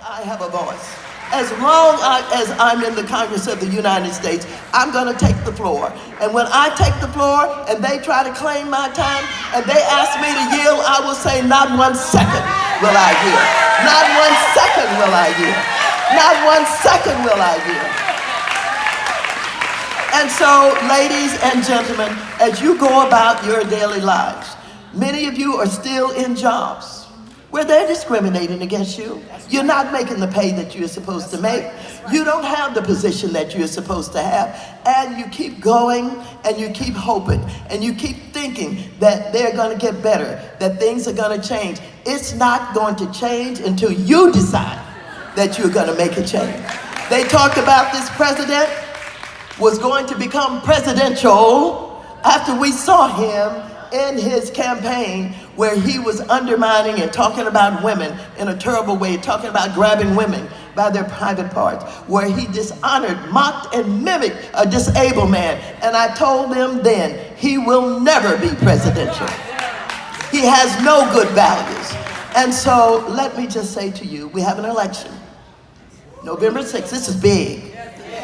I have a voice. As long as I'm in the Congress of the United States, I'm going to take the floor. And when I take the floor and they try to claim my time and they ask me to yield, I will say, not 1 second will I yield. Not 1 second will I yield. Not 1 second will I yield. And so, ladies and gentlemen, as you go about your daily lives, many of you are still in jobs where they're discriminating against you. You're not making the pay that you're supposed to make. You don't have the position that you're supposed to have. And you keep going and you keep hoping and you keep thinking that they're going to get better, that things are going to change. It's not going to change until you decide that you're going to make a change. They talked about this president was going to become presidential after we saw him in his campaign where he was undermining and talking about women in a terrible way, talking about grabbing women by their private parts, where he dishonored, mocked, and mimicked a disabled man. And I told them then, he will never be presidential. He has no good values. And so let me just say to you, we have an election. November 6th, this is big.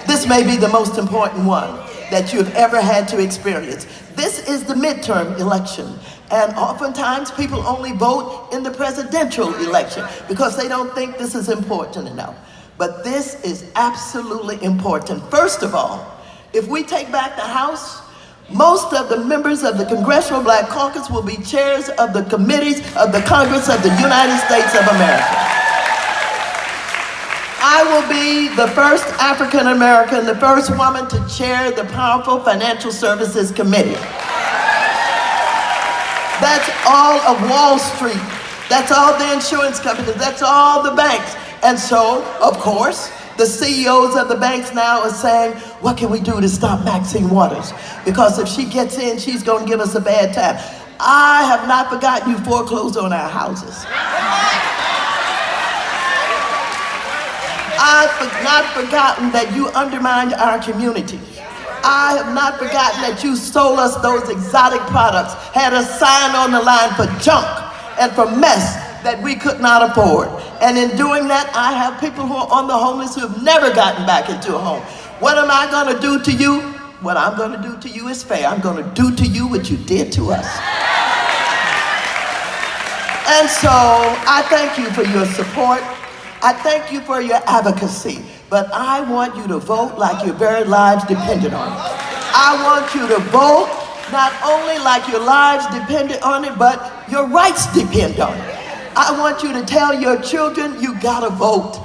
This may be the most important one that you have ever had to experience. This is the midterm election. And oftentimes people only vote in the presidential election because they don't think this is important enough. But this is absolutely important. First of all, if we take back the House, most of the members of the Congressional Black Caucus will be chairs of the committees of the Congress of the United States of America. I will be the first African American, the first woman to chair the powerful Financial Services Committee. That's all of Wall Street. That's all the insurance companies. That's all the banks. And so, of course, the CEOs of the banks now are saying, what can we do to stop Maxine Waters? Because if she gets in, she's going to give us a bad time. I have not forgotten you foreclosed on our houses. I've not forgotten that you undermined our community. I have not forgotten that you sold us those exotic products, had a sign on the line for junk and for mess that we could not afford. And in doing that, I have people who are on the homeless who have never gotten back into a home. What am I going to do to you? What I'm going to do to you is fair. I'm going to do to you what you did to us. And so I thank you for your support. I thank you for your advocacy, but I want you to vote like your very lives depended on it. I want you to vote not only like your lives depended on it, but your rights depend on it. I want you to tell your children, you gotta vote.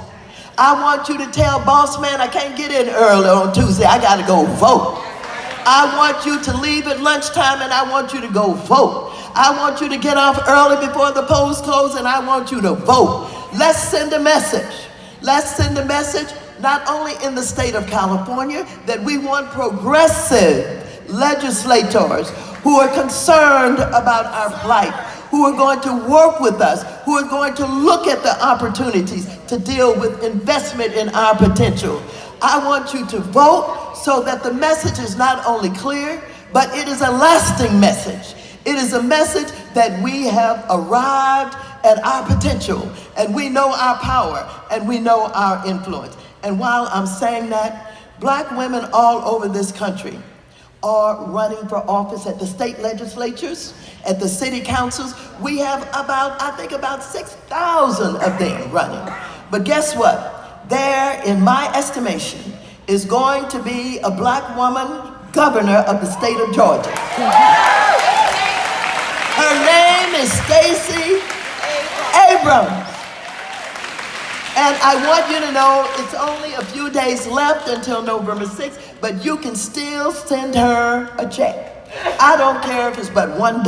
I want you to tell boss man, I can't get in early on Tuesday, I gotta go vote. I want you to leave at lunchtime and I want you to go vote. I want you to get off early before the polls close and I want you to vote. Let's send a message. Let's send a message not only in the state of California that we want progressive legislators who are concerned about our plight, who are going to work with us, who are going to look at the opportunities to deal with investment in our potential. I want you to vote so that the message is not only clear, but it is a lasting message. It is a message that we have arrived at our potential, and we know our power, and we know our influence. And while I'm saying that, black women all over this country are running for office at the state legislatures, at the city councils. We have I think about 6,000 of them running. But guess what? There, in my estimation, is going to be a black woman governor of the state of Georgia. Her name is Stacey Abrams. And I want you to know it's only a few days left until November 6th, but you can still send her a check. I don't care if it's but $1.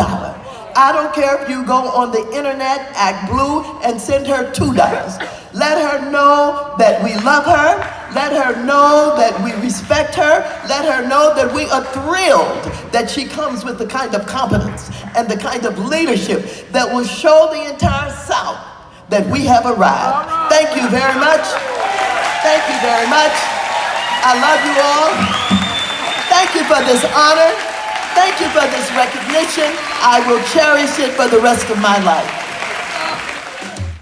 I don't care if you go on the internet, act blue, and send her $2. Let her know that we love her. Let her know that we respect her. Let her know that we are thrilled that she comes with the kind of competence and the kind of leadership that will show the entire South that we have arrived. Thank you very much. Thank you very much. I love you all. Thank you for this honor. Thank you for this recognition. I will cherish it for the rest of my life.